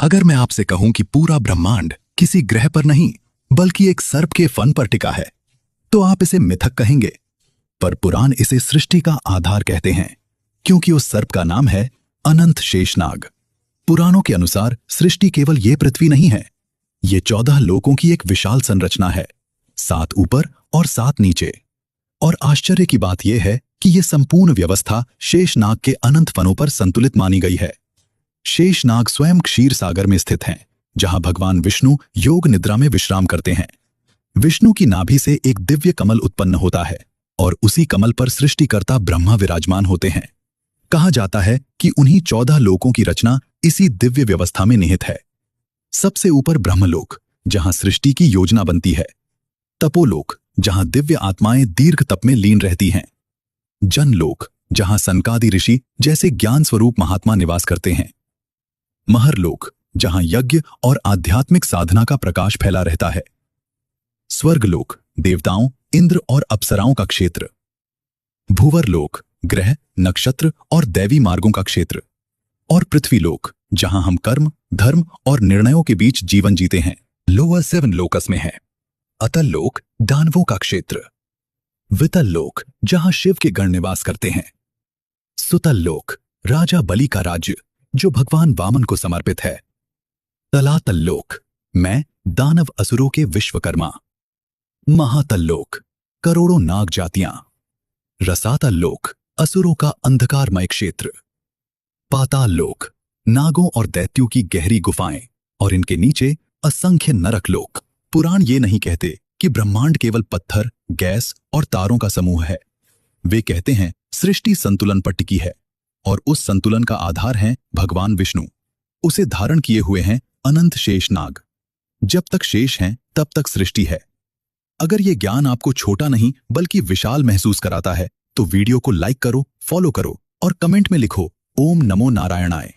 अगर मैं आपसे कहूं कि पूरा ब्रह्मांड किसी ग्रह पर नहीं बल्कि एक सर्प के फन पर टिका है, तो आप इसे मिथक कहेंगे। पर पुराण इसे सृष्टि का आधार कहते हैं, क्योंकि उस सर्प का नाम है अनंत शेषनाग। पुराणों के अनुसार सृष्टि केवल ये पृथ्वी नहीं है, ये 14 लोकों की एक विशाल संरचना है, 7 ऊपर और 7 नीचे। और आश्चर्य की बात यह है कि यह संपूर्ण व्यवस्था शेषनाग के अनंत फनों पर संतुलित मानी गई है। शेषनाग स्वयं क्षीर सागर में स्थित हैं, जहां भगवान विष्णु योग निद्रा में विश्राम करते हैं। विष्णु की नाभि से एक दिव्य कमल उत्पन्न होता है और उसी कमल पर सृष्टिकर्ता ब्रह्मा विराजमान होते हैं। कहा जाता है कि उन्हीं 14 लोकों की रचना इसी दिव्य व्यवस्था में निहित है। सबसे ऊपर ब्रह्मलोक, जहां सृष्टि की योजना बनती है। तपोलोक, जहां दिव्य आत्माएं दीर्घ तप में लीन रहती हैं। जनलोक, जहां सनकादि ऋषि जैसे ज्ञान स्वरूप महात्मा निवास करते हैं। महरलोक, जहां यज्ञ और आध्यात्मिक साधना का प्रकाश फैला रहता है। स्वर्गलोक, देवताओं, इंद्र और अप्सराओं का क्षेत्र। भूवरलोक, ग्रह, नक्षत्र और दैवी मार्गों का क्षेत्र। और पृथ्वीलोक, जहां हम कर्म, धर्म और निर्णयों के बीच जीवन जीते हैं। लोअर 7 लोकस में है। अतल लोक, दानवों का क्षेत्र। वितल लोक, जहां शिव के गण निवास करते हैं। सुतल लोक, राजा बलि का राज्य, जो भगवान वामन को समर्पित है। तलातल लोक, मैं दानव असुरों के विश्वकर्मा। महातल लोक, करोड़ों नाग जातियां। रसातल लोक, असुरों का अंधकारमय क्षेत्र। पाताल लोक, नागों और दैत्यों की गहरी गुफाएं और इनके नीचे असंख्य नरक लोक। पुराण ये नहीं कहते कि ब्रह्मांड केवल पत्थर, गैस और तारों का समूह है। वे कहते हैं सृष्टि संतुलन पर टिकी है और उस संतुलन का आधार है भगवान विष्णु। उसे धारण किए हुए हैं अनंत शेषनाग। जब तक शेष हैं तब तक सृष्टि है। अगर ये ज्ञान आपको छोटा नहीं बल्कि विशाल महसूस कराता है तो वीडियो को लाइक करो, फॉलो करो और कमेंट में लिखो ओम नमो नारायणाय।